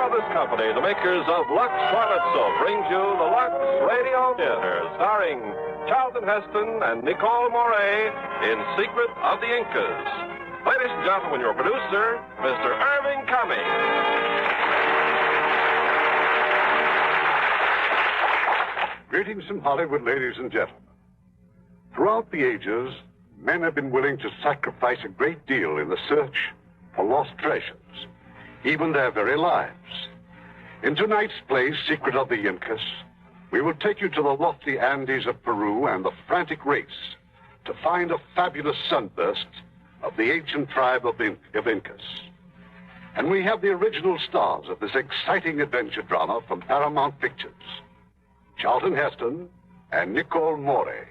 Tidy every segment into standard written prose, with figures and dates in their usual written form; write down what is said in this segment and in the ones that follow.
Brothers Company, the makers of Lux Toilet Soap, brings you the Lux Radio Theater, starring Charlton Heston and Nicole Maurey in Secret of the Incas. Ladies and gentlemen, your producer, Mr. Irving Cummings. Greetings from Hollywood, ladies and gentlemen. Throughout the ages, men have been willing to sacrifice a great deal in the search for lost treasures, even their very lives. In tonight's play, Secret of the Incas, we will take you to the lofty Andes of Peru and the frantic race to find a fabulous sunburst of the ancient tribe of Incas. And we have the original stars of this exciting adventure drama from Paramount Pictures, Charlton Heston and Nicole Maurey.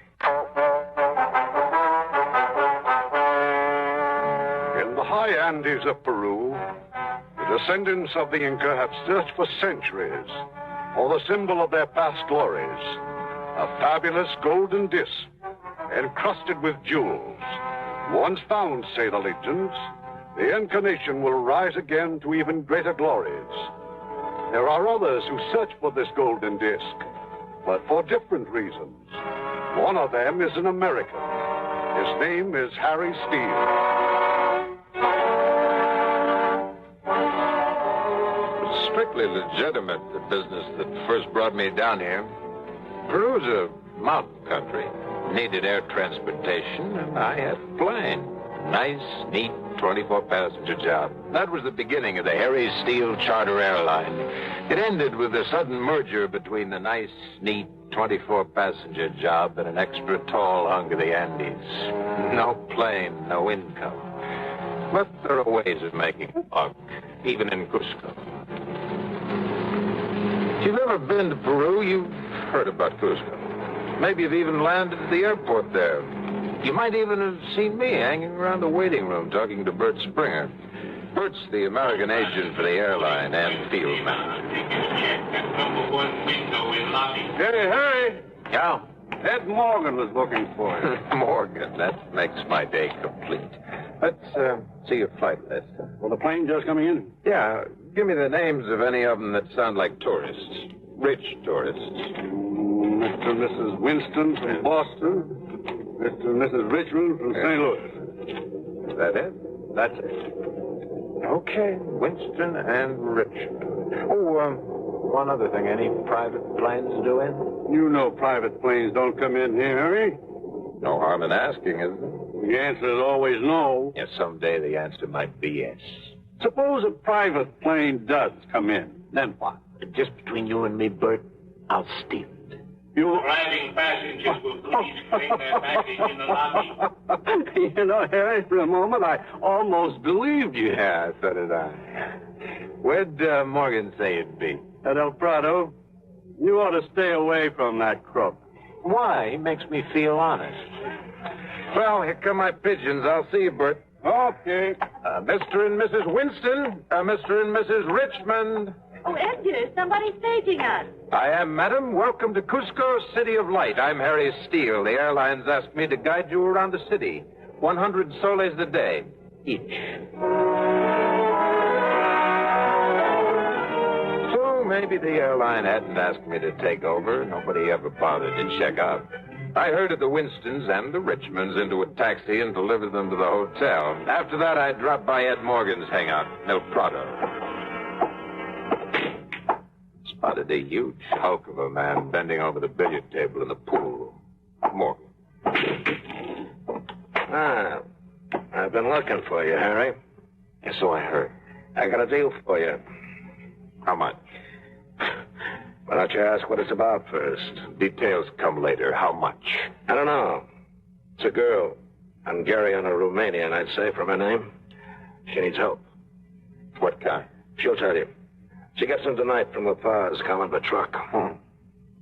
In the high Andes of Peru, the descendants of the Inca have searched for centuries for the symbol of their past glories, a fabulous golden disc encrusted with jewels. Once found, say the legends, the Inca nation will rise again to even greater glories. There are others who search for this golden disc, but for different reasons. One of them is an American. His name is Harry Steele. It's strictly legitimate, the business that first brought me down here. Peru's a mountain country. Needed air transportation, and I had a plane. Nice, neat, 24-passenger job. That was the beginning of the Harry Steele charter airline. It ended with a sudden merger between the nice, neat, 24-passenger job and an extra tall hunk of the Andes. No plane, no income. But there are ways of making a buck, even in Cusco. If you've ever been to Peru, you've heard about Cusco. Maybe you've even landed at the airport there. You might even have seen me hanging around the waiting room talking to Bert Springer. Bert's the American agent for the airline and field manager. Hey, Harry. Yeah? Ed Morgan was looking for you. Morgan, that makes my day complete. Let's see your flight list. Well, the plane just coming in? Yeah, give me the names of any of them that sound like tourists. Rich tourists. Mr. and Mrs. Winston from Boston. Mr. and Mrs. Richmond from St. Louis. Is that it? That's it. Okay, Winston and Richmond. Oh, one other thing. Any private planes due in? You know private planes don't come in here, Harry. No harm in asking, is there? The answer is always no. Yes, someday the answer might be yes. Suppose a private plane does come in. Then what? Just between you and me, Bert, I'll steal it. Arriving passengers will please bring their baggage in the lobby. You know, Harry, for a moment, I almost believed you. Yeah, so did I. Where'd Morgan say it'd be? At El Prado. You ought to stay away from that crook. Why? He makes me feel honest. Well, here come my pigeons. I'll see you, Bert. Okay. Mr. and Mrs. Winston. Mr. and Mrs. Richmond. Oh, Edgar, somebody's paging us. I am, madam. Welcome to Cusco, City of Light. I'm Harry Steele. The airlines asked me to guide you around the city. 100 soles a day, each. So maybe the airline hadn't asked me to take over. Nobody ever bothered to check out. I herded the Winstons and the Richmonds into a taxi and delivered them to the hotel. After that, I dropped by Ed Morgan's hangout, El Prado. Spotted a huge hulk of a man bending over the billiard table in the pool room. Morgan. I've been looking for you, Harry. Yeah, so I heard. I got a deal for you. How much? Why don't you ask what it's about first? Details come later. How much? I don't know. It's a girl. Hungarian or Romanian, I'd say, from her name. She needs help. What kind? She'll tell you. She gets them tonight from La Paz, coming by truck.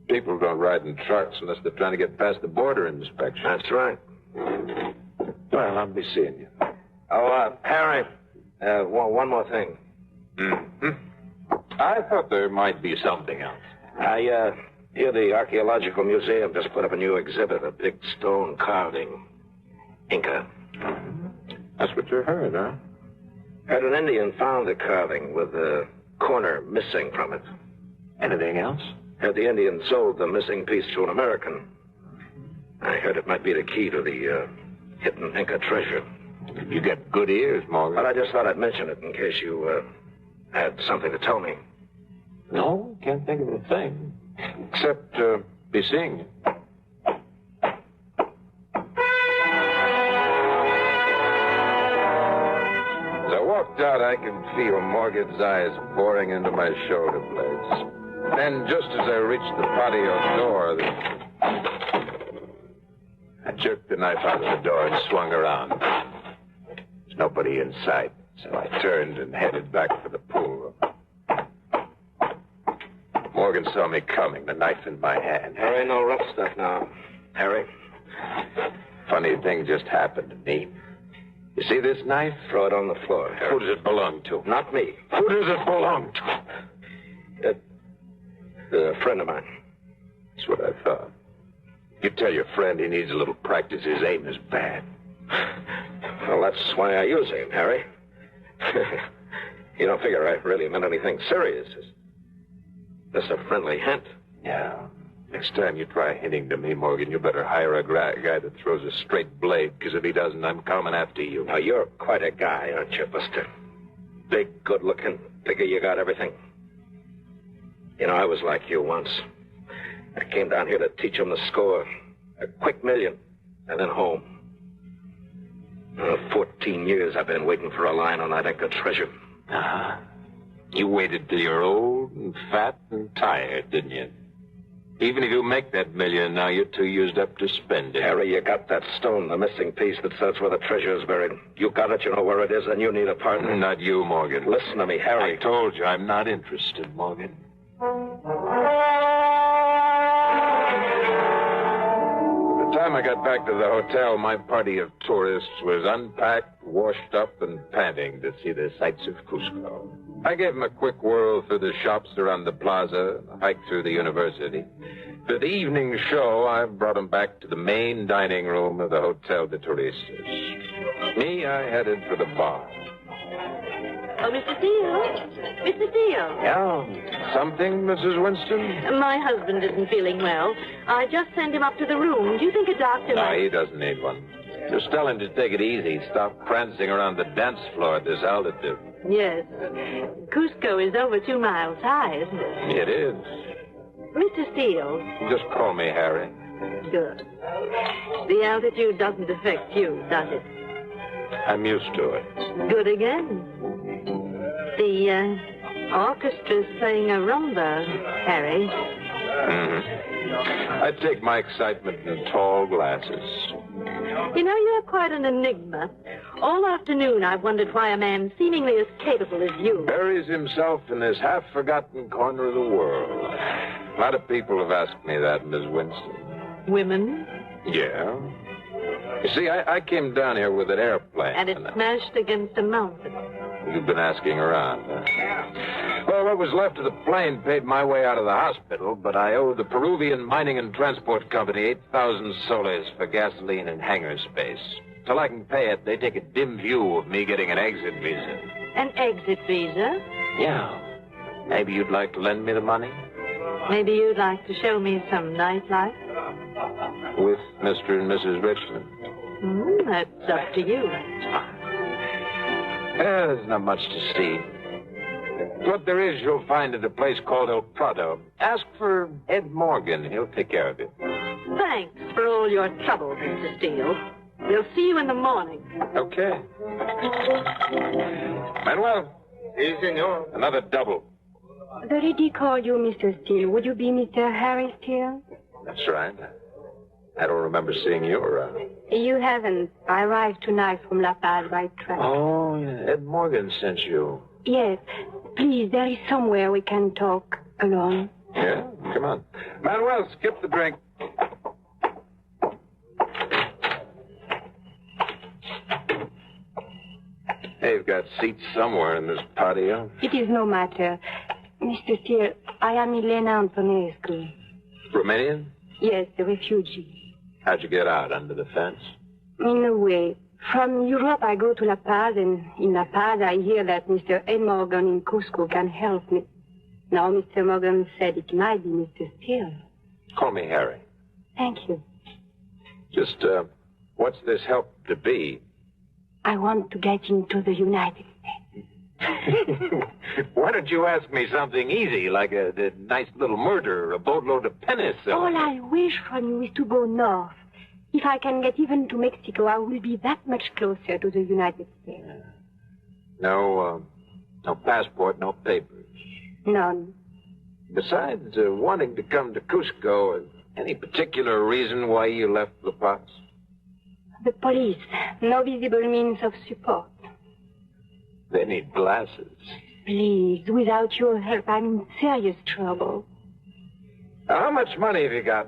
People don't ride in trucks unless they're trying to get past the border inspection. That's right. Well, I'll be seeing you. Oh, Harry, one more thing. Mm-hmm. I thought there might be something else. I hear the Archaeological Museum just put up a new exhibit, a big stone carving. Inca. That's what you heard, huh? Heard an Indian found the carving with corner missing from it. Anything else? Had the Indians sold the missing piece to an American. I heard it might be the key to the hidden Inca treasure. You got good ears, Morgan. But I just thought I'd mention it in case you had something to tell me. No, can't think of a thing. Except be seeing you. As I walked out, I could feel Morgan's eyes boring into my shoulder blades. Then, just as I reached the patio door, I jerked the knife out of the door and swung around. There's nobody inside, so I turned and headed back for the pool room. Morgan saw me coming, the knife in my hand. There ain't no rough stuff now, Harry. Funny thing just happened to me. You see this knife? Throw it on the floor, Harry. Who does it belong to? Not me. Who does it belong to? A friend of mine. That's what I thought. You tell your friend he needs a little practice. His aim is bad. Well, that's why I use aim, Harry. You don't figure I really meant anything serious. Just a friendly hint. Yeah. Next time you try hinting to me, Morgan, you better hire a guy that throws a straight blade, because if he doesn't, I'm coming after you. Now, you're quite a guy, aren't you, Buster? Big, good-looking. Figure you got everything. You know, I was like you once. I came down here to teach them the score. A quick million, and then home. 14 years I've been waiting for a line on that Inca treasure. Uh-huh. You waited till you're old and fat and tired, didn't you? Even if you make that million now, you're too used up to spend it. Harry, you got that stone, the missing piece that says where the treasure is buried. You got it, you know where it is, and you need a partner. Not you, Morgan. Listen to me, Harry. I told you I'm not interested, Morgan. By the time I got back to the hotel, my party of tourists was unpacked, washed up, and panting to see the sights of Cusco. I gave them a quick whirl through the shops around the plaza, a hike through the university. For the evening show, I brought them back to the main dining room of the Hotel de Turistas. Me, I headed for the bar. Oh, Mr. Steele? Mr. Steele? Yeah, something, Mrs. Winston? My husband isn't feeling well. I just sent him up to the room. Do you think a doctor No, might... he doesn't need one. Just tell him to take it easy. Stop prancing around the dance floor at this altitude. Yes. Cusco is over 2 miles high, isn't it? It is. Mr. Steele. Just call me Harry. Good. The altitude doesn't affect you, does it? I'm used to it. Good again. The orchestra's playing a rumba, Harry. Mm-hmm. I take my excitement in tall glasses. You know, you're quite an enigma. All afternoon I've wondered why a man seemingly as capable as you... buries himself in this half-forgotten corner of the world. A lot of people have asked me that, Miss Winston. Women? Yeah. You see, I came down here with an airplane. And it smashed against a mountain. You've been asking around, huh? Well, what was left of the plane paid my way out of the hospital, but I owe the Peruvian Mining and Transport Company 8,000 soles for gasoline and hangar space. Till I can pay it, they take a dim view of me getting an exit visa. An exit visa? Yeah. Maybe you'd like to lend me the money? Maybe you'd like to show me some nightlife? With Mr. and Mrs. Richmond. That's up to you. Yeah, there's not much to see. What there is, you'll find at a place called El Prado. Ask for Ed Morgan. He'll take care of it. Thanks for all your trouble, Mr. Steele. We'll see you in the morning. Okay. Manuel. Si, senor. Another double. The lady called you Mr. Steele. Would you be Mr. Harry Steele? That's right. I don't remember seeing you around. You haven't. I arrived tonight from La Paz by train. Oh, yeah. Ed Morgan sent you. Yes. Please, there is somewhere we can talk alone. Yeah? Come on. Manuel, skip the drink. Hey, you've got seats somewhere in this patio. It is no matter. Mr. Steele, I am Elena Antonescu. Romanian? Yes, a refugee. How'd you get out? Under the fence? In a way. From Europe, I go to La Paz, and in La Paz, I hear that Mr. A. Morgan in Cusco can help me. Now, Mr. Morgan said it might be Mr. Steele. Call me Harry. Thank you. Just, what's this help to be? I want to get into the United States. Why don't you ask me something easy, like a nice little murder or a boatload of pennies? All I wish from you is to go north. If I can get even to Mexico, I will be that much closer to the United States. No passport, no papers. None. Besides wanting to come to Cusco, any particular reason why you left La Paz? The police. No visible means of support. They need glasses. Please, without your help, I'm in serious trouble. Now, how much money have you got?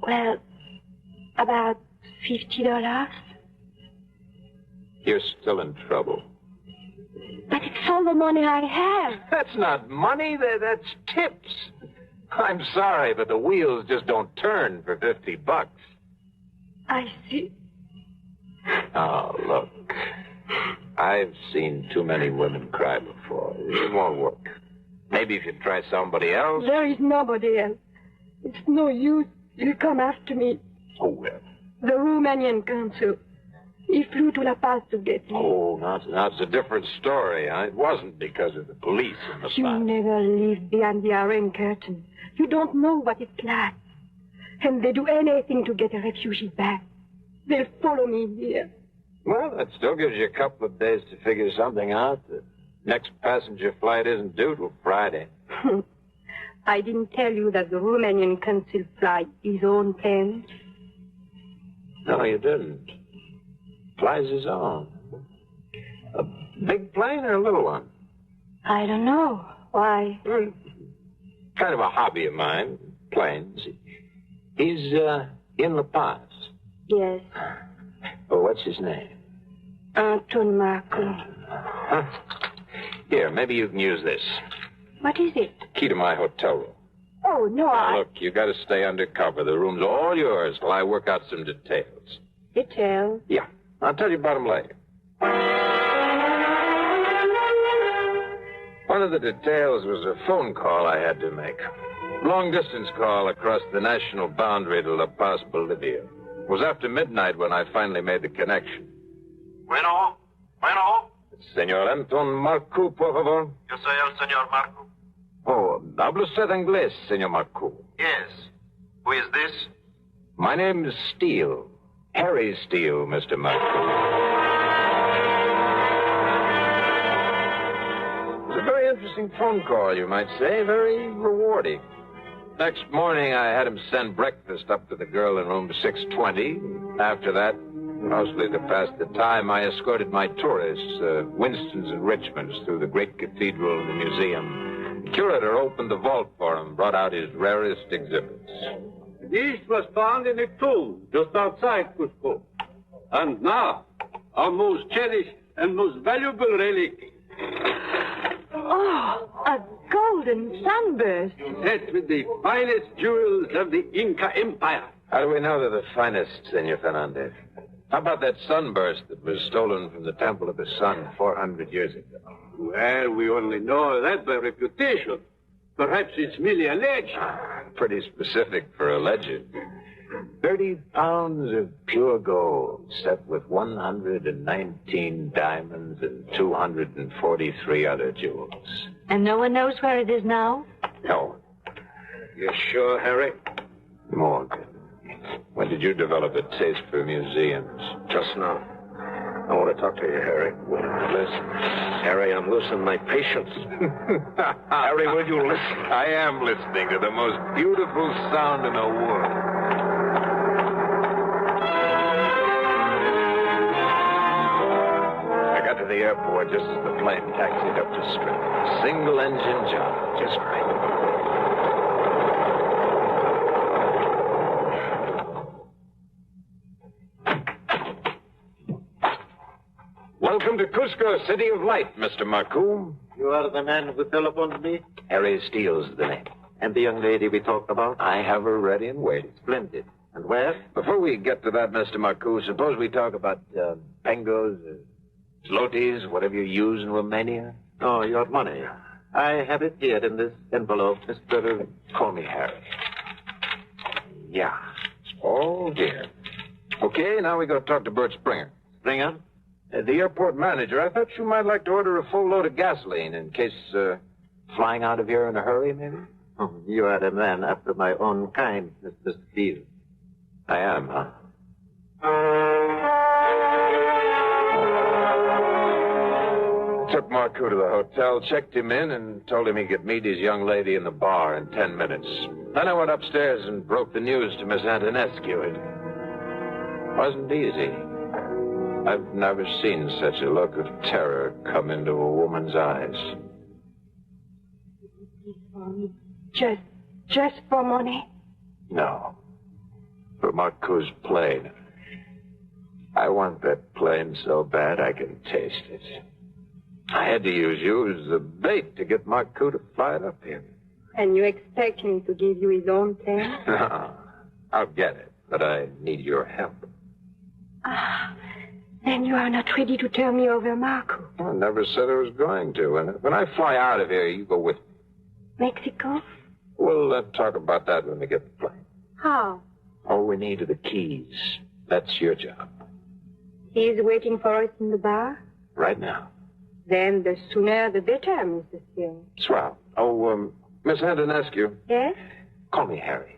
Well, about $50. You're still in trouble. But it's all the money I have. That's not money, that's tips. I'm sorry, but the wheels just don't turn for $50. I see. Oh, look. I've seen too many women cry before. It won't work. Maybe if you try somebody else. There is nobody else. It's no use. He'll come after me. Oh, well. The Romanian consul. He flew to La Paz to get me. Oh, now it's a different story. Huh? It wasn't because of the police in the You never lived behind the Iron Curtain. You don't know what it's like. And they do anything to get a refugee back. They'll follow me here. Well, that still gives you a couple of days to figure something out. The next passenger flight isn't due till Friday. I didn't tell you that the Romanian consul flies his own plane. No, you didn't. Flies his own. A big plane or a little one? I don't know. Why? Kind of a hobby of mine. Planes. He's in La Paz. Yes. Oh, what's his name? Anton Marco. Huh? Here, maybe you can use this. What is it? Key to my hotel room. Oh, no, Now, look, you got to stay undercover. The room's all yours while I work out some details. Details? Yeah. I'll tell you about them later. One of the details was a phone call I had to make. Long-distance call across the national boundary to La Paz, Bolivia. It was after midnight when I finally made the connection. Bueno. Señor Anton Marco, por favor. Yo soy el señor Marco. Oh, ¿habla usted inglés, señor Marco? Yes. Who is this? My name is Steele. Harry Steele, Mr. Marco. It was a very interesting phone call, you might say. Very rewarding. Next morning, I had him send breakfast up to the girl in room 620. After that, mostly to pass the time, I escorted my tourists, Winstons and Richmonds, through the great cathedral and the museum. The curator opened the vault for him, brought out his rarest exhibits. This was found in a tomb just outside Cusco. And now, our most cherished and most valuable relic. Oh, a golden sunburst. Set with the finest jewels of the Inca Empire. How do we know they're the finest, Senor Fernandez? How about that sunburst that was stolen from the Temple of the Sun 400 years ago? Well, we only know that by reputation. Perhaps it's merely alleged. Pretty specific for alleged. 30 pounds of pure gold set with 119 diamonds and 243 other jewels. And no one knows where it is now? No. You sure, Harry? Morgan. When did you develop a taste for museums? Just now. I want to talk to you, Harry. Listen. Harry, I'm losing my patience. Harry, will you listen? I am listening to the most beautiful sound in the world. I got to the airport just as the plane taxied up the strip. Single-engine job, just right. Welcome to Cusco, City of Light, Mr. Marco. You are the man who telephoned me? Harry Steele's the name. And the young lady we talked about? I have her ready and waiting. Splendid. And where? Before we get to that, Mr. Marcu, suppose we talk about pengos, zloties, whatever you use in Romania. Oh, your money. I have it here in this envelope, Mr. Call me Harry. Yeah. Oh, dear. Okay, now we got to talk to Bert Springer. Springer? The airport manager. I thought you might like to order a full load of gasoline in case flying out of here in a hurry, maybe? Oh, you are a man after my own kind, Mr. Steele. I am, huh? Took Marcu to the hotel, checked him in, and told him he could meet his young lady in the bar in 10 minutes. Then I went upstairs and broke the news to Miss Antonescu. It wasn't easy. I've never seen such a look of terror come into a woman's eyes. Just for money? No. For Marcu's plane. I want that plane so bad I can taste it. I had to use you as the bait to get Marcu to fly it up here. And you expect him to give you his own plane? No. I'll get it, but I need your help. Then you are not ready to turn me over, Marcu. I never said I was going to. And when I fly out of here, you go with me. Mexico? We'll talk about that when we get the plane. How? All we need are the keys. That's your job. He's waiting for us in the bar? Right now. Then the sooner the better, Mr. Steele. Swell. Oh, Miss Antonescu. Yes? Call me Harry.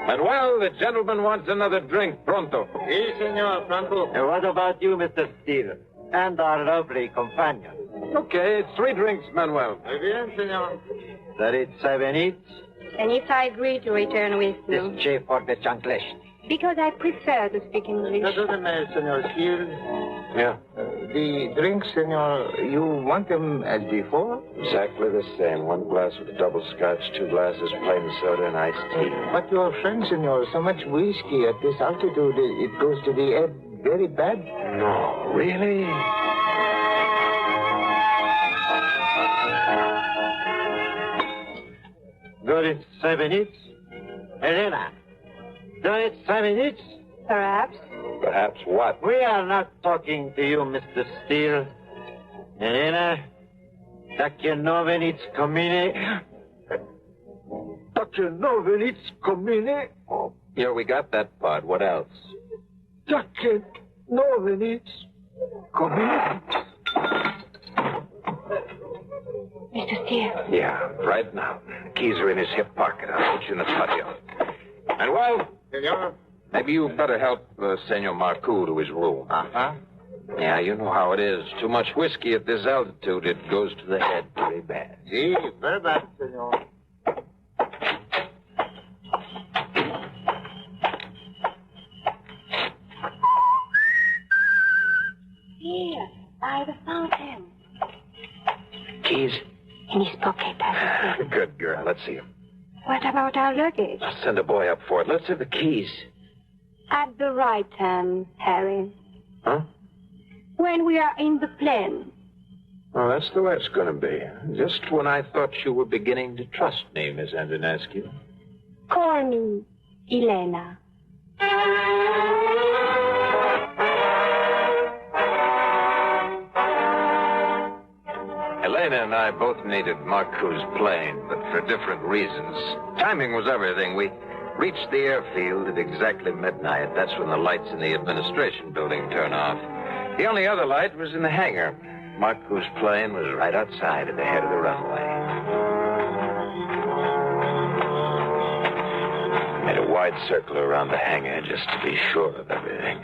Manuel, the gentleman wants another drink, pronto. Si, senor, pronto. And what about you, Mr. Steele? And our lovely companion. Okay, 3 drinks, Manuel. Muy bien, senor. That it's 7 each? And if I agree to return with you? This chief for the chanclesh. Because I prefer to speak English. Senor Steele. Yeah. The drinks, senor, you want them as before? Exactly the same. 1 glass of double scotch, 2 glasses plain soda, and iced tea. But your friend, senor, so much whiskey at this altitude, it goes to the head very bad. No, really? Good, it's 7 each. Elena, do it 7 each? Perhaps. Perhaps what? We are not talking to you, Mr. Steele. Elena, tak je novenic komine. Tak je novenic komine. Oh, yeah, we got that part. What else? Tak je novenic komine. Mr. Steele. Yeah, right now. The keys are in his hip pocket. I'll put you in the patio. Manuel? Senor? Maybe you better help Senor Marcu to his room. Uh-huh. Yeah, you know how it is. Too much whiskey at this altitude, it goes to the head very bad. Si, very bad, senor. Here, by the fountain. Keys? In his pocket, as you said. Good girl. Let's see him. What about our luggage? I'll send a boy up for it. Let's have the keys. At the right time, Harry. Huh? When we are in the plane. Oh, that's the way it's going to be. Just when I thought you were beginning to trust me, Miss Antonescu. Call me Elena. Elena and I both needed Marcu's plane, but for different reasons. Timing was everything. We reached the airfield at exactly midnight. That's when the lights in the administration building turn off. The only other light was in the hangar. Marcu's plane was right outside at the head of the runway. Made a wide circle around the hangar just to be sure of everything.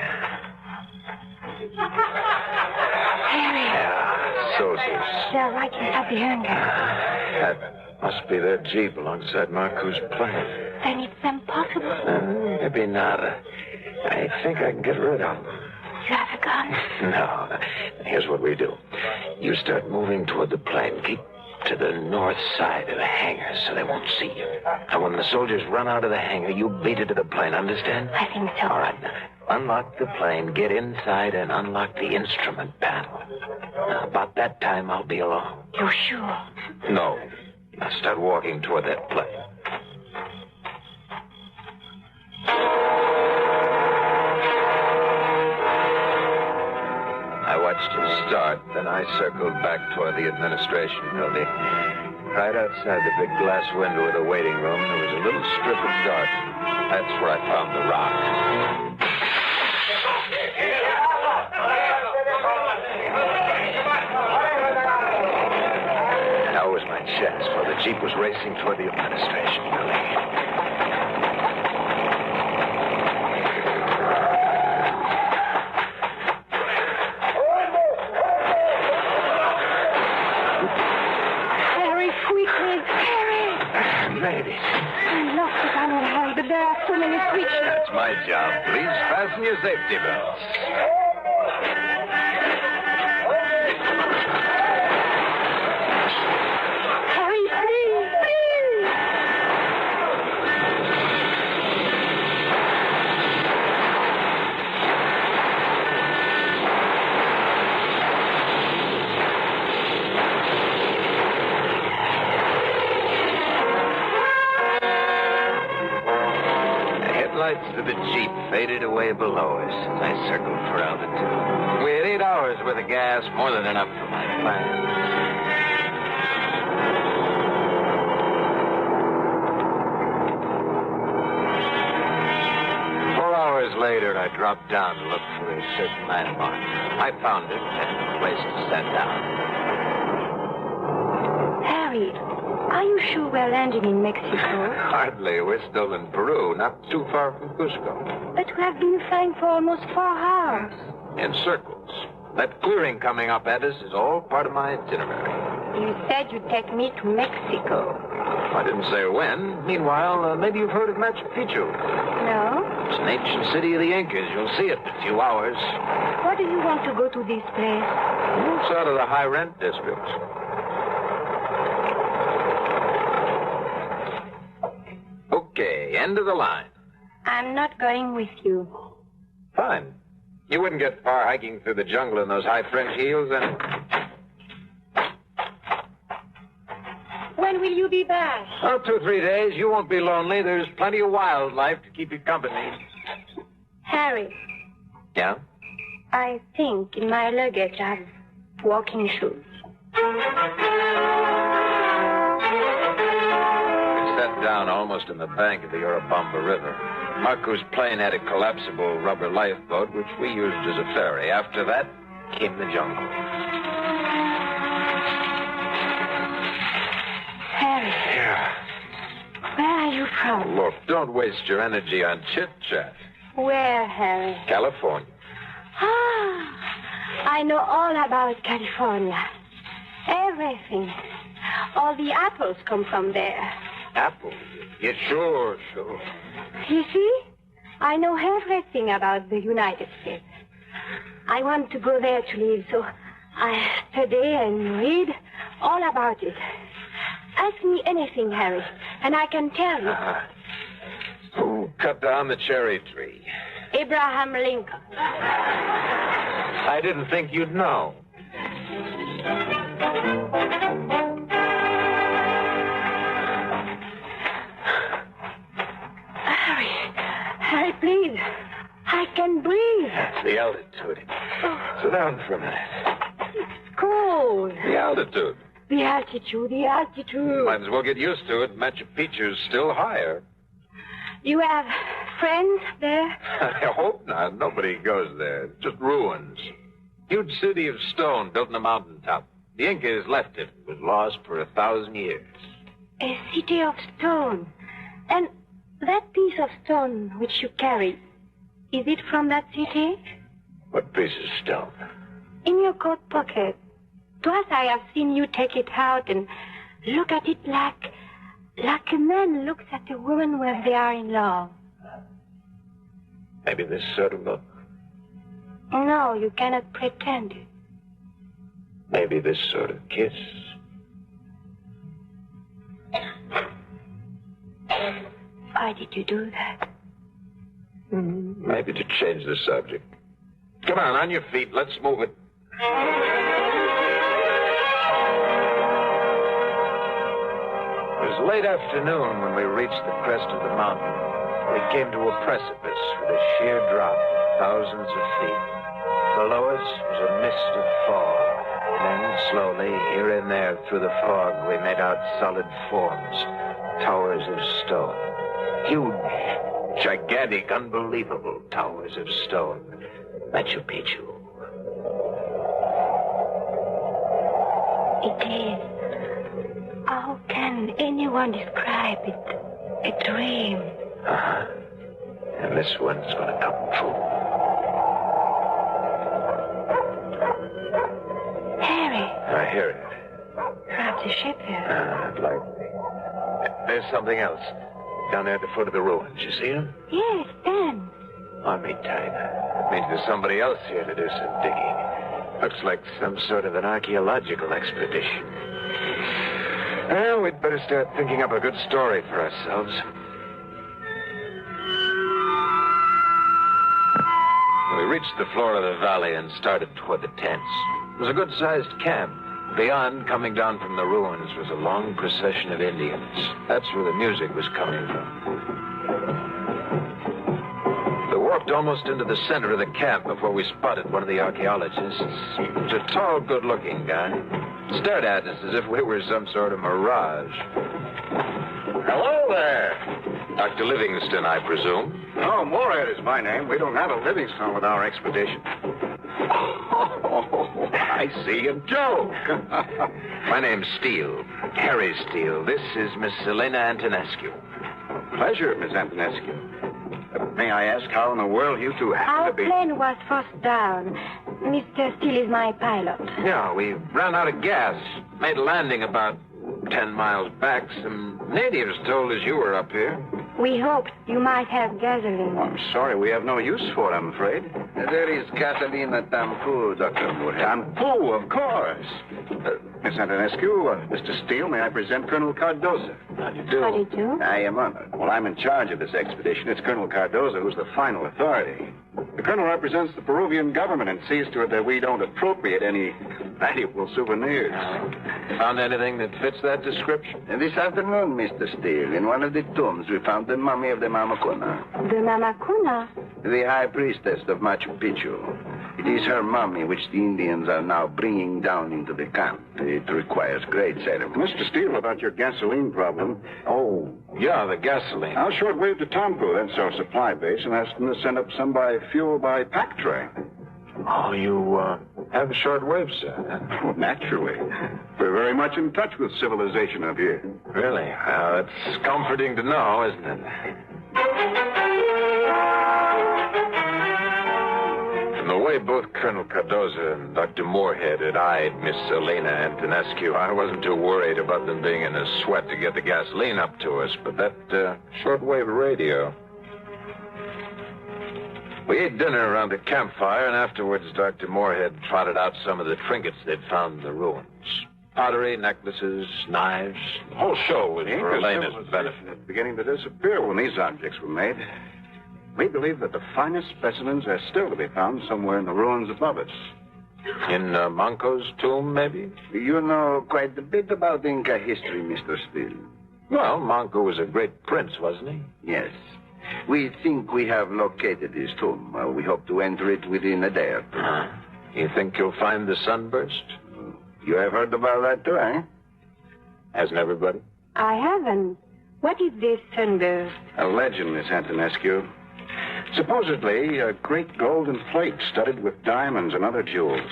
Harry. Yeah, soldiers. They're right inside the hangar. That must be their jeep alongside Marcu's plane. Then it's impossible. Maybe not. I think I can get rid of them. You have a gun? No. Here's what we do. You start moving toward the plane. Keep to the north side of the hangar so they won't see you. And when the soldiers run out of the hangar, you beat it to the plane. Understand? I think so. All right. Unlock the plane, get inside, and unlock the instrument panel. About that time, I'll be alone. You sure? No. Now start walking toward that plane. I watched him start, then I circled back toward the administration building. Right outside the big glass window of the waiting room, there was a little strip of dark. That's where I found the rock. That was my chance, for the Jeep was racing toward the administration building. Maybe. I'm lost if I know how, but there are so many switches. That's my job. Please fasten your safety belts. Harry, please, please. Lights of the Jeep faded away below us as I circled for altitude. We had 8 hours worth of gas, more than enough for my plans. 4 hours later, I dropped down to look for a certain landmark. I found it and a place to set down. Harry, are you sure we're landing in Mexico? Hardly. We're still in Peru, not too far from Cusco. But we have been flying for almost 4 hours. In circles. That clearing coming up at us is all part of my itinerary. You said you'd take me to Mexico. I didn't say when. Meanwhile, maybe you've heard of Machu Picchu. No? It's an ancient city of the Incas. You'll see it in a few hours. Why do you want to go to this place? It's out of the high-rent districts. Okay, end of the line. I'm not going with you. Fine. You wouldn't get far hiking through the jungle in those high French heels, and... When will you be back? Oh, 2 or 3 days. You won't be lonely. There's plenty of wildlife to keep you company. Harry. Yeah? I think in my luggage I have walking shoes. Sat down almost in the bank of the Urubamba River. Marco's plane had a collapsible rubber lifeboat, which we used as a ferry. After that came the jungle. Harry. Yeah. Where are you from? Look, don't waste your energy on chit-chat. Where, Harry? California. Ah, I know all about California. Everything. All the apples come from there. Apples? Yeah, sure. You see, I know everything about the United States. I want to go there to live, so I study and read all about it. Ask me anything, Harry, and I can tell you. Who cut down the cherry tree? Abraham Lincoln. I didn't think you'd know. Harry, please. I can breathe. That's the altitude. Oh. Sit down for a minute. It's cold. The altitude. The altitude. Might as well get used to it. Machu Picchu's still higher. You have friends there? I hope not. Nobody goes there. It's just ruins. Huge city of stone built in a mountaintop. The Incas left it. It was lost for 1,000 years. A city of stone. And that piece of stone which you carry, is it from that city? What piece of stone? In your coat pocket. Twice I have seen you take it out and look at it like a man looks at a woman when they are in love. Maybe this sort of look. No, you cannot pretend it. Maybe this sort of kiss. Why did you do that? Maybe to change the subject. Come on your feet. Let's move it. It was late afternoon when we reached the crest of the mountain. We came to a precipice with a sheer drop of thousands of feet. Below us was a mist of fog. Then, slowly, here and there through the fog, we made out solid forms, towers of stone. Huge, gigantic, unbelievable towers of stone. Machu Picchu. It is. How can anyone describe it? A dream. Uh-huh. And this one's going to come true. Harry. I hear it. Perhaps a ship here. Likely. There's something else. Down there at the foot of the ruins. You see him? Yes, Dan. Army type. Means there's somebody else here to do some digging. Looks like some sort of an archaeological expedition. Well, we'd better start thinking up a good story for ourselves. We reached the floor of the valley and started toward the tents. It was a good-sized camp. Beyond, coming down from the ruins, was a long procession of Indians. That's where the music was coming from. We walked almost into the center of the camp before we spotted one of the archaeologists. He was a tall, good-looking guy. Stared at us as if we were some sort of mirage. Hello there. Dr. Livingston, I presume. Oh, Moorhead is my name. We don't have a Livingston with our expedition. Oh, I see a joke. My name's Steele. Harry Steele. This is Miss Elena Antonescu. Pleasure, Miss Antonescu. May I ask how in the world you two happen Our to be... plane was forced down. Mr. Steele is my pilot. Yeah, we ran out of gas. Made a landing about 10 miles back. Some natives told us you were up here. We hoped you might have gasoline. Oh, I'm sorry, we have no use for it, I'm afraid. There is gasoline at Tampu, Dr. Moorhead. Tampu, of course. Miss Antonescu, Mr. Steele, may I present Colonel Cardoza? How do you do? How do you do? I am honored. Well, I'm in charge of this expedition. It's Colonel Cardoza who's the final authority. The colonel represents the Peruvian government and sees to it that we don't appropriate any valuable souvenirs. Found anything that fits that description? And this afternoon, Mr. Steele, in one of the tombs, we found the mummy of the Mama Cuna. The Mama Cuna? The high priestess of Machu Picchu. It is her mummy which the Indians are now bringing down into the camp. It requires great ceremony. Mr. Steele, about your gasoline problem. Oh, yeah, the gasoline. I'll shortwave to Tampu, that's our supply base, and ask them to send up some fuel by pack train. Oh, you have shortwave, sir? Oh, naturally. We're very much in touch with civilization up here. Really? It's comforting to know, isn't it? From the way both Colonel Cardoza and Dr. Moorhead had eyed Miss Elena Antonescu, I wasn't too worried about them being in a sweat to get the gasoline up to us, but that shortwave radio... We ate dinner around the campfire, and afterwards Dr. Moorhead trotted out some of the trinkets they'd found in the ruins. Pottery, necklaces, knives. The whole show was for Elena's benefit. Beginning to disappear when these objects were made. We believe that the finest specimens are still to be found somewhere in the ruins above us. In Manco's tomb, maybe? You know quite a bit about Inca history, Mr. Steele. Well, Manco was a great prince, wasn't he? Yes. We think we have located his tomb. We hope to enter it within a day or two. You think you'll find the Sunburst? You have heard about that too, eh? Hasn't everybody? I haven't. What is this Sunburst? A legend, Miss Antonescu. Supposedly, a great golden plate studded with diamonds and other jewels.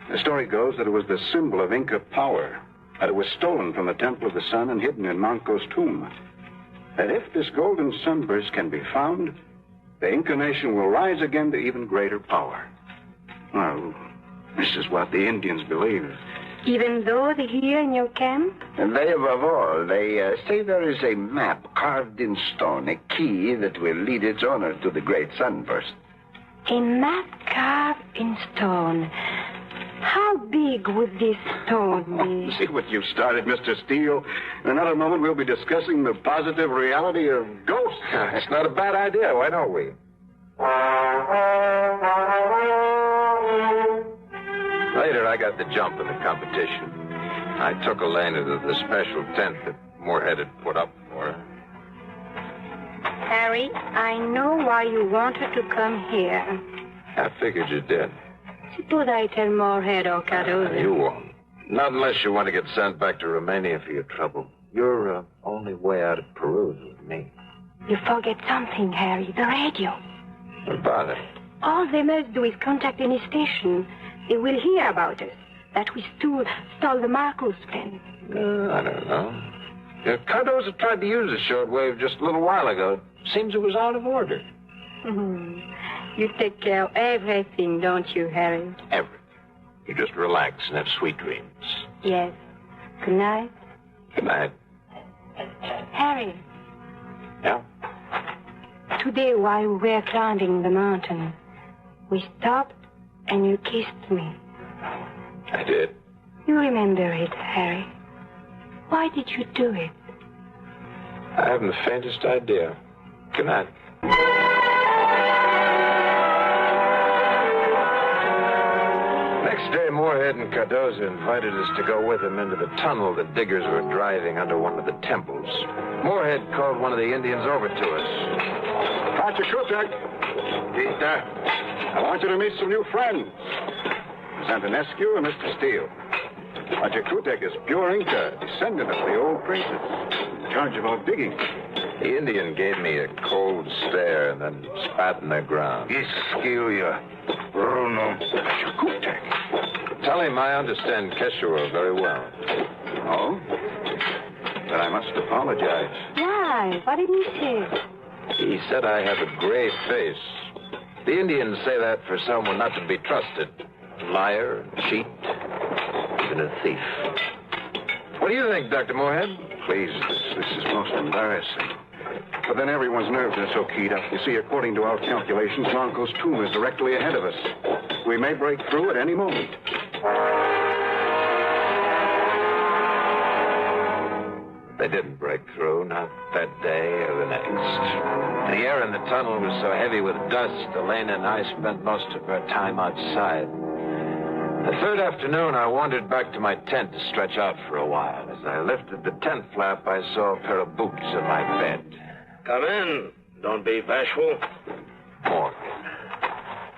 The story goes that it was the symbol of Inca power, that it was stolen from the Temple of the Sun and hidden in Manco's tomb. That if this golden sunburst can be found, the Inca nation will rise again to even greater power. Well, this is what the Indians believe. Even though they're here in your camp? And they, above all, they say there is a map carved in stone, a key that will lead its owner to the great sunburst. A map carved in stone. How big would this stone be? See what you've started, Mr. Steele. In another moment, we'll be discussing the positive reality of ghosts. It's not a bad idea. Why don't we? Later, I got the jump in the competition. I took Elena to the special tent that Moorhead had put up for her. Harry, I know why you wanted to come here. I figured you did. Suppose I tell Moorhead or Cardozo. You won't. Not unless you want to get sent back to Romania for your trouble. Your only way out of Peru is with me. You forget something, Harry. The radio. What about it? All they must do is contact any station. They will hear about us. That we stole the Marcos pen. I don't know. Cardozo tried to use the shortwave just a little while ago. Seems it was out of order. You take care of everything, don't you, Harry? Everything. You just relax and have sweet dreams. Yes. Good night. Good night. Harry. Yeah? Today, while we were climbing the mountain, we stopped and you kissed me. I did. You remember it, Harry. Why did you do it? I haven't the faintest idea. Good night. Next day, Moorhead and Cardozo invited us to go with them into the tunnel the diggers were driving under one of the temples. Moorhead called one of the Indians over to us. Pachacutic. Peter, I want you to meet some new friends. Santanescu and Mr. Steele. Pachacutic is pure Inca, descendant of the old princes, in charge of our digging. The Indian gave me a cold stare and then spat in the ground. Isquilla, Bruno. Pachacutic. Tell him I understand Quechua very well. Oh? Then I must apologize. Why? What did he say? He said I have a gray face. The Indians say that for someone not to be trusted. Liar, cheat, even a thief. What do you think, Dr. Moorhead? Please, this is most embarrassing. But then everyone's nerves are so keyed up. You see, according to our calculations, Blanco's tomb is directly ahead of us. We may break through at any moment. They didn't break through, not that day or the next. The air in the tunnel was so heavy with dust, Elena and I spent most of our time outside. The third afternoon, I wandered back to my tent to stretch out for a while. As I lifted the tent flap, I saw a pair of boots in my bed. Come in. Don't be bashful. Morgan,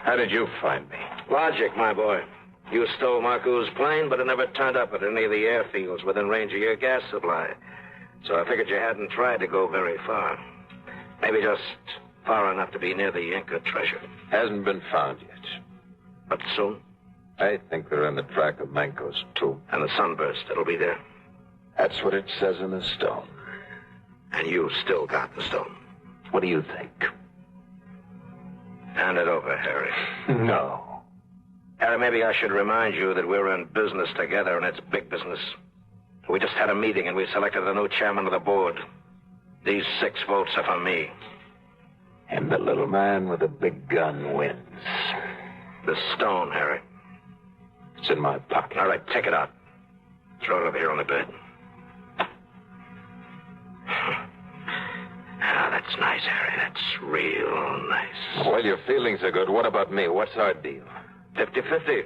how did you find me? Logic, my boy. You stole Marco's plane, but it never turned up at any of the airfields within range of your gas supply. So I figured you hadn't tried to go very far. Maybe just far enough to be near the Inca treasure. Hasn't been found yet. But soon? I think they're on the track of Manco's tomb. And the Sunburst, it'll be there. That's what it says in the stone. And you still got the stone. What do you think? Hand it over, Harry. No. Harry, maybe I should remind you that we're in business together, and it's big business. We just had a meeting, and we selected a new chairman of the board. These 6 votes are for me. And the little man with the big gun wins. The stone, Harry. It's in my pocket. All right, take it out. Throw it over here on the bed. Ah, that's nice, Harry. That's real nice. Well, your feelings are good. What about me? What's our deal? 50-50.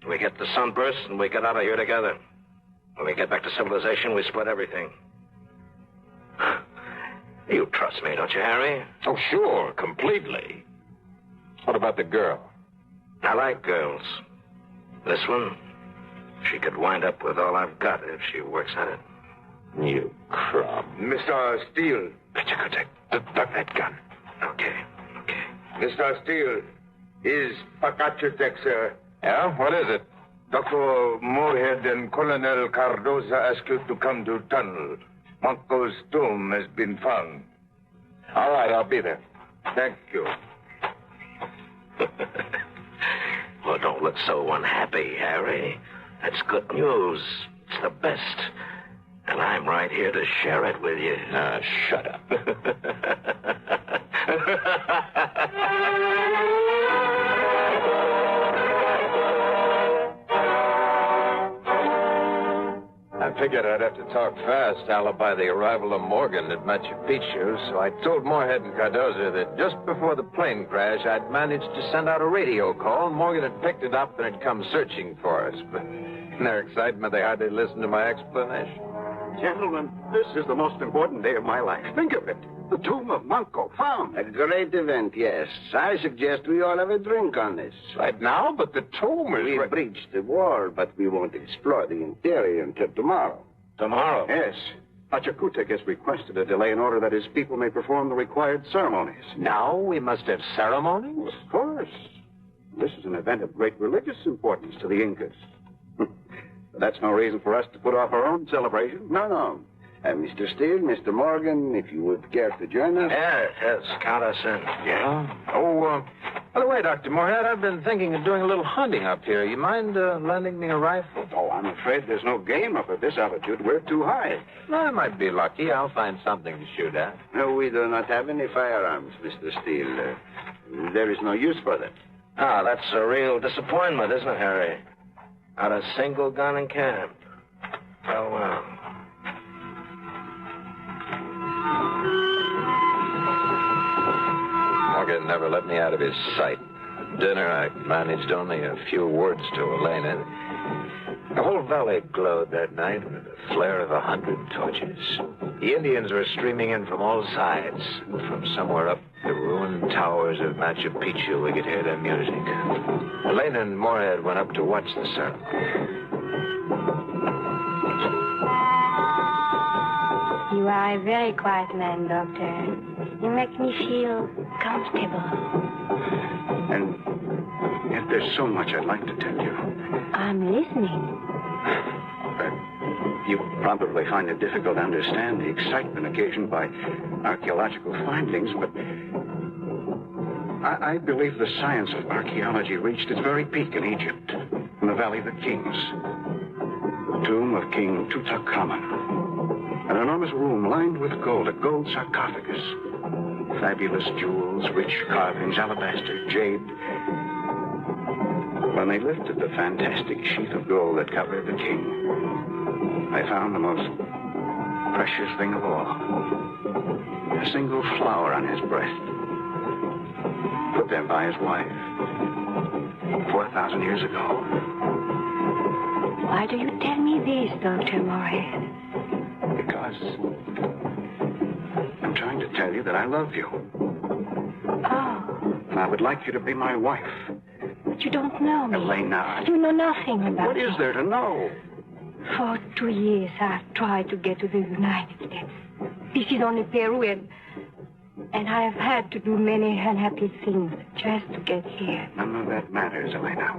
We get the Sunburst, and we get out of here together. When we get back to civilization, we split everything. You trust me, don't you, Harry? Oh, sure, completely. What about the girl? I like girls. This one, she could wind up with all I've got if she works at it. You crumb. Mr. Steele. Pachacutic, duck that gun. Okay. Mr. Steele, is Pachacutic, sir. Yeah? What is it? Dr. Moorhead and Colonel Cardozo asked you to come to tunnel. Manco's tomb has been found. All right, I'll be there. Thank you. Well, don't look so unhappy, Harry. That's good news. It's the best. And I'm right here to share it with you. Now, shut up. I figured I'd have to talk fast to alibi the arrival of Morgan at Machu Picchu, so I told Moorhead and Cardoza that just before the plane crash, I'd managed to send out a radio call. Morgan had picked it up and had come searching for us. But in their excitement, they hardly listened to my explanation. Gentlemen, this is the most important day of my life. Think of it. The tomb of Manco found. A great event, yes. I suggest we all have a drink on this. Right now? But the tomb is... We breached the wall, but we won't explore the interior until tomorrow. Tomorrow? Yes. Pachacutec has requested a delay in order that his people may perform the required ceremonies. Now we must have ceremonies? Well, of course. This is an event of great religious importance to the Incas. But that's no reason for us to put off our own celebration. No. Mr. Steele, Mr. Morgan, if you would care to join us. Yes. Count us in. Yeah. By the way, Dr. Moorhead, I've been thinking of doing a little hunting up here. You mind lending me a rifle? Oh, I'm afraid there's no game up at this altitude. We're too high. Well, I might be lucky. I'll find something to shoot at. No, we do not have any firearms, Mr. Steele. There is no use for them. Ah, that's a real disappointment, isn't it, Harry? Not a single gun in camp. Well. Morgan never let me out of his sight. At dinner, I managed only a few words to Elena. The whole valley glowed that night with the flare of 100 torches. The Indians were streaming in from all sides. From somewhere up the ruined towers of Machu Picchu, we could hear their music. Elena and Moorhead went up to watch the ceremony. You are a very quiet man, Doctor. You make me feel comfortable. And yet there's so much I'd like to tell you. I'm listening. You probably find it difficult to understand the excitement occasioned by archaeological findings, but I believe the science of archaeology reached its very peak in Egypt, in the Valley of the Kings. The tomb of King Tutankhamun. An enormous room lined with gold, a gold sarcophagus. Fabulous jewels, rich carvings, alabaster, jade. When they lifted the fantastic sheath of gold that covered the king, I found the most precious thing of all. A single flower on his breast. Put there by his wife 4,000 years ago. Why do you tell me this, Dr. Moorhead? Because I'm trying to tell you that I love you. Oh. And I would like you to be my wife. But you don't know me. Elena. You know nothing about What is there to know? For 2 years, I've tried to get to the United States. This is only Peru, and I have had to do many unhappy things just to get here. None of that matters, Elena.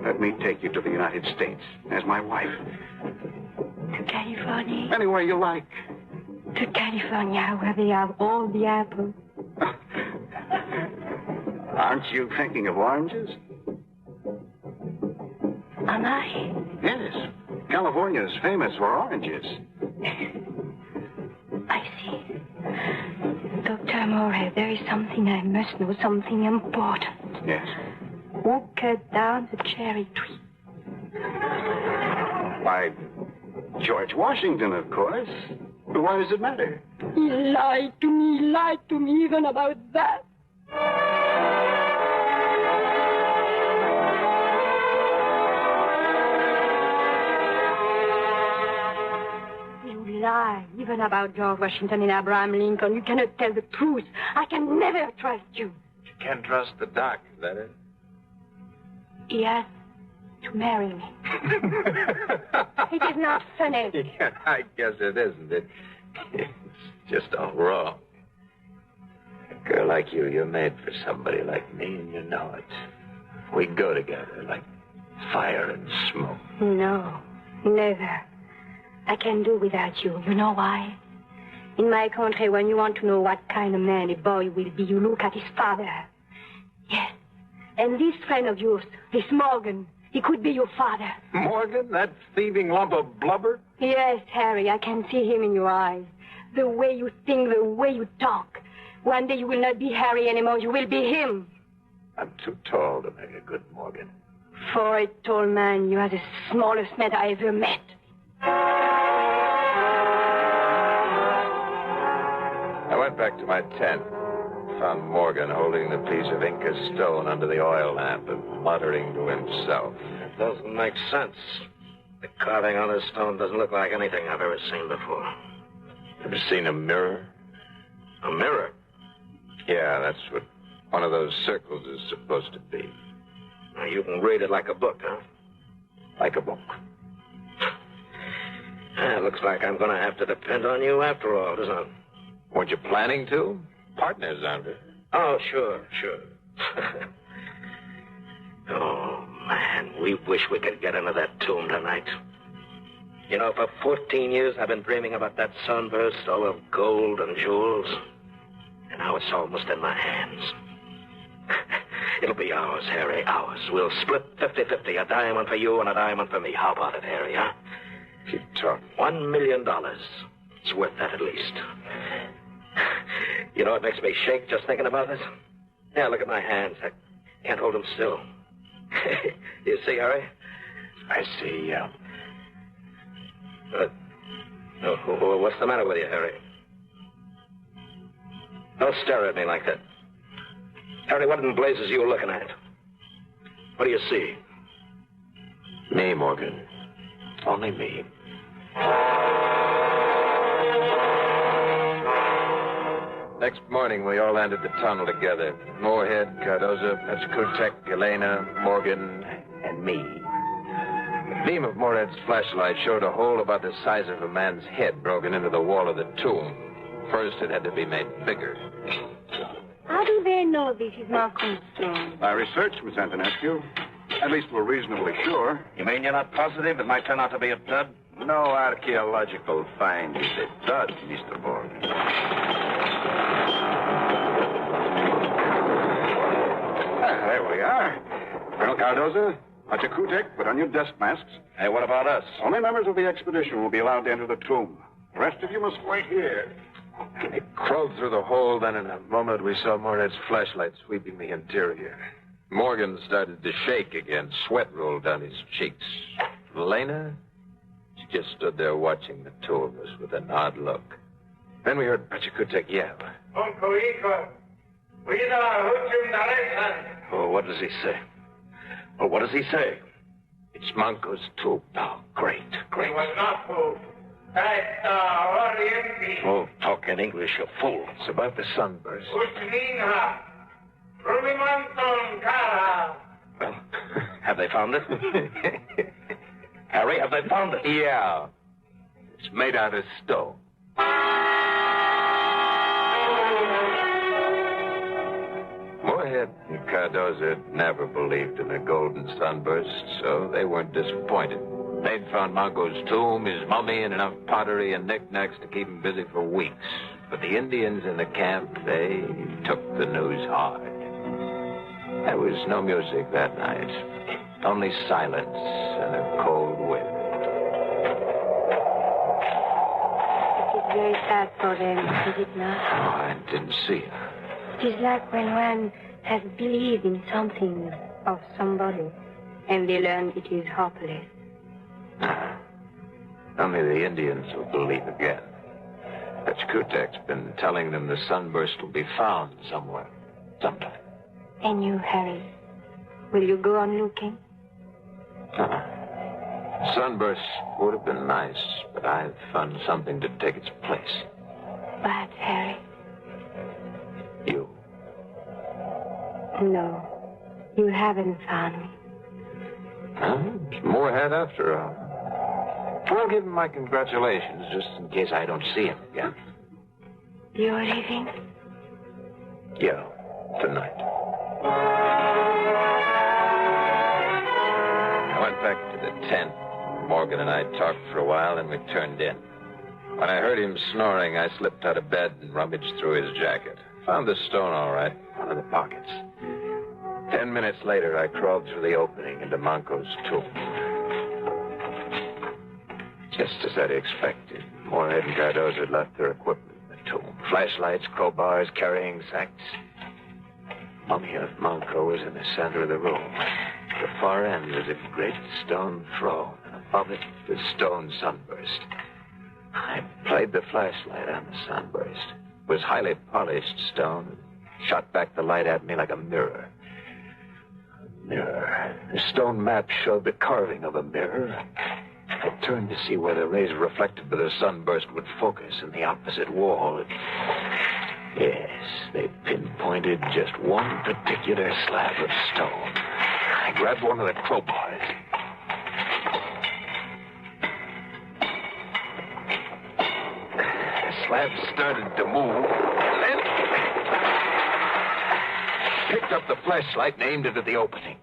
Let me take you to the United States as my wife. To California? Anywhere you like. To California, where they have all the apples. Aren't you thinking of oranges? Am I? Yes. California is famous for oranges. I see. Dr. Moorhead, there is something I must know, something important. Yes. Who cut down the cherry tree? Why, George Washington, of course. But why does it matter? He lied to me even about that. You lie even about George Washington and Abraham Lincoln. You cannot tell the truth. I can never trust you. You can't trust the doc, is that it? He has to marry me. It is not funny. Yeah, I guess it isn't. It's just all wrong. A girl like you're made for somebody like me, and you know it. We go together like fire and smoke. No, never. I can do without you. You know why? In my country, when you want to know what kind of man a boy will be, you look at his father. Yes. And this friend of yours, this Morgan, he could be your father. Morgan? That thieving lump of blubber? Yes, Harry, I can see him in your eyes. The way you think, the way you talk. One day you will not be Harry anymore. You will be him. I'm too tall to make a good Morgan. For a tall man, you are the smallest man I ever met. back to my tent. Found Morgan holding the piece of Inca stone under the oil lamp and muttering to himself. It doesn't make sense. The carving on this stone doesn't look like anything I've ever seen before. Ever seen a mirror? A mirror? Yeah, that's what one of those circles is supposed to be. Now, you can read it like a book, huh? Like a book. Looks like I'm going to have to depend on you after all, doesn't it? Weren't you planning to? Partners, aren't we? Oh, sure. Oh, man, we wish we could get into that tomb tonight. You know, for 14 years I've been dreaming about that sunburst, all of gold and jewels. And now it's almost in my hands. It'll be ours, Harry, ours. We'll split 50-50, a diamond for you and a diamond for me. How about it, Harry, huh? Keep talking. $1 million. It's worth that at least. You know what makes me shake just thinking about this? Yeah, look at my hands. I can't hold them still. You see, Harry? I see, yeah. What's the matter with you, Harry? Don't stare at me like that. Harry, what in blazes are you looking at? What do you see? Me, Morgan. Only me. Next morning, we all entered the tunnel together. Moorhead, Cardoza, Pachacutic, Elena, Morgan, and me. The beam of Moorhead's flashlight showed a hole about the size of a man's head broken into the wall of the tomb. First, it had to be made bigger. How do they know this is Malcolm's stone? By research, Miss Antonescu. At least we're reasonably sure. You mean you're not positive it might turn out to be a dud? No archaeological find is a dud, Mr. Morgan. There we are. Colonel Cardoza, Pachacutic, put on your desk masks. Hey, what about us? Only members of the expedition will be allowed to enter the tomb. The rest of you must wait here. They crawled through the hole, then in a moment we saw Moorhead's flashlight sweeping the interior. Morgan started to shake again. Sweat rolled down his cheeks. Elena, she just stood there watching the two of us with an odd look. Then we heard Pachacutic yell. Oh, what does he say? Oh, what does he say? It's Manco's tomb. Oh, great. He was not moved. Oh, talk in English, you fool. It's about the sunburst. Well, have they found it? Harry, have they found it? Yeah. It's made out of stone. Moorhead and Cardoza had never believed in a golden sunburst, so they weren't disappointed. They'd found Manco's tomb, his mummy, and enough pottery and knickknacks to keep him busy for weeks. But the Indians in the camp, they took the news hard. There was no music that night, only silence and a cold wind. It is very sad for them, is it not? Oh, I didn't see her. It is like when one has believed in something or somebody, and they learn it is hopeless. Only the Indians will believe again. Pachacutic's been telling them the sunburst will be found somewhere, sometime. And you, Harry, will you go on looking? Sunburst would have been nice, but I've found something to take its place. But, Harry? You. No, you haven't found me. It's Moorhead after all. I'll give him my congratulations, just in case I don't see him again. You're leaving? Yeah, tonight. I went back to the tent. Morgan and I talked for a while, then we turned in. When I heard him snoring, I slipped out of bed and rummaged through his jacket. Found the stone all right, one of the pockets. 10 minutes later, I crawled through the opening into Manco's tomb. Just as I'd expected, Moorhead and Cardoza had left their equipment in the tomb. Flashlights, crowbars, carrying sacks. Mummy of Manco was in the center of the room. At the far end was a great stone throne, and above it, the stone sunburst. I played the flashlight on the sunburst. was highly polished stone. It shot back the light at me like a mirror. The stone map showed the carving of a mirror. I turned to see where the rays reflected by the sunburst would focus in the opposite wall. Yes, they pinpointed just one particular slab of stone. I grabbed one of the crowbars. The slab started to move, then picked up the flashlight and aimed it at the opening.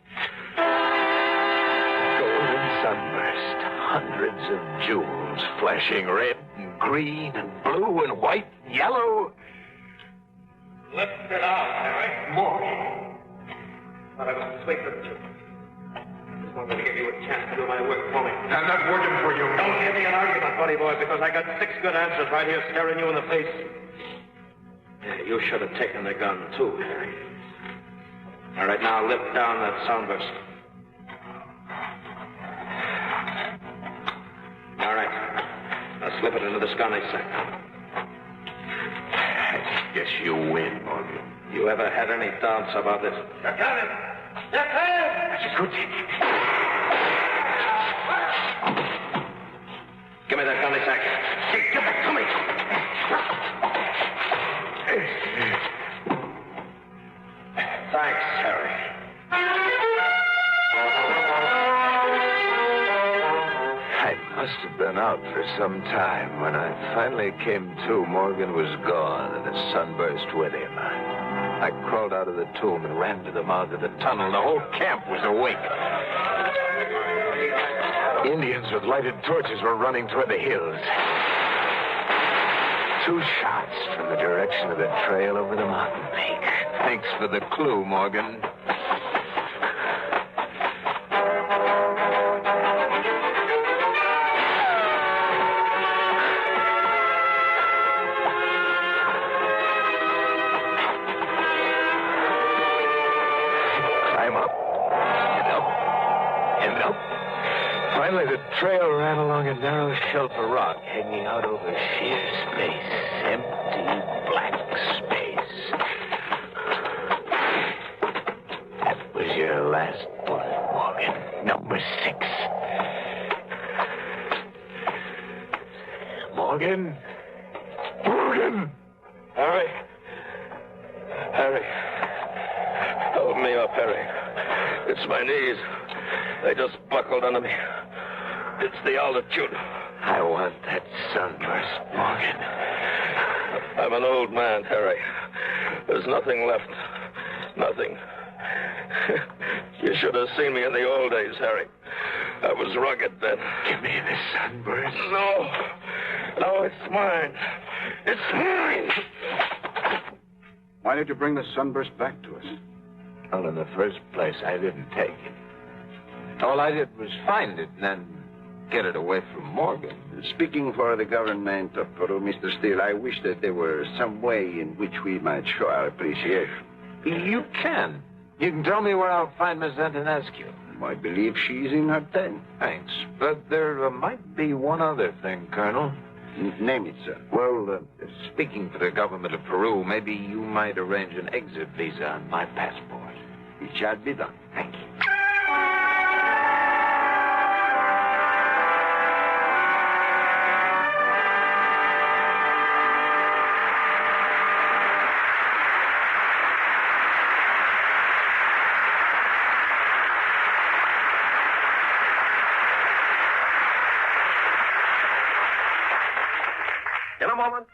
Golden sunburst, hundreds of jewels flashing red and green and blue and white and yellow. Lift it out, Harry. More. But I was wait for you. Just wanted to give you a chance to do my work for me. I'm not working for you. Don't give me an argument, buddy boy, because I got 6 good answers right here staring you in the face. Yeah, you should have taken the gun, too, Harry. All right, now lift down that sunburst. All right. Now slip it into this gunny sack. I guess you win, Morgan. You ever had any doubts about this? You're coming! You're coming! That's a good thing. Give me that gunny sack. Get back to me. Thanks, Harry. I must have been out for some time. When I finally came to, Morgan was gone and the sunburst with him. I crawled out of the tomb and ran to the mouth of the tunnel. The whole camp was awake. Indians with lighted torches were running toward the hills. 2 shots from the direction of the trail over the mountain peak. Thanks for the clue, Morgan. Finally, the trail ran along a narrow shelf of rock hanging out over sheer space. Empty, black space. That was your last bullet, Morgan. Number 6. Morgan? Morgan! Harry? Harry. Hold me up, Harry. It's my knees. They just buckled under me. It's the altitude. I want that sunburst, Morgan. I'm an old man, Harry. There's nothing left. Nothing. You should have seen me in the old days, Harry. I was rugged then. Give me the sunburst. No. No, it's mine. It's mine. Why did you bring the sunburst back to us? Well, in the first place, I didn't take it. All I did was find it and then get it away from Morgan. Speaking for the government of Peru, Mr. Steele, I wish that there were some way in which we might show our appreciation. You can. You can tell me where I'll find Miss Antonescu. I believe she's in her tent. Thanks. But there might be one other thing, Colonel. Name it, sir. Well, speaking for the government of Peru, maybe you might arrange an exit visa on my passport. It shall be done. Thank you. In a moment,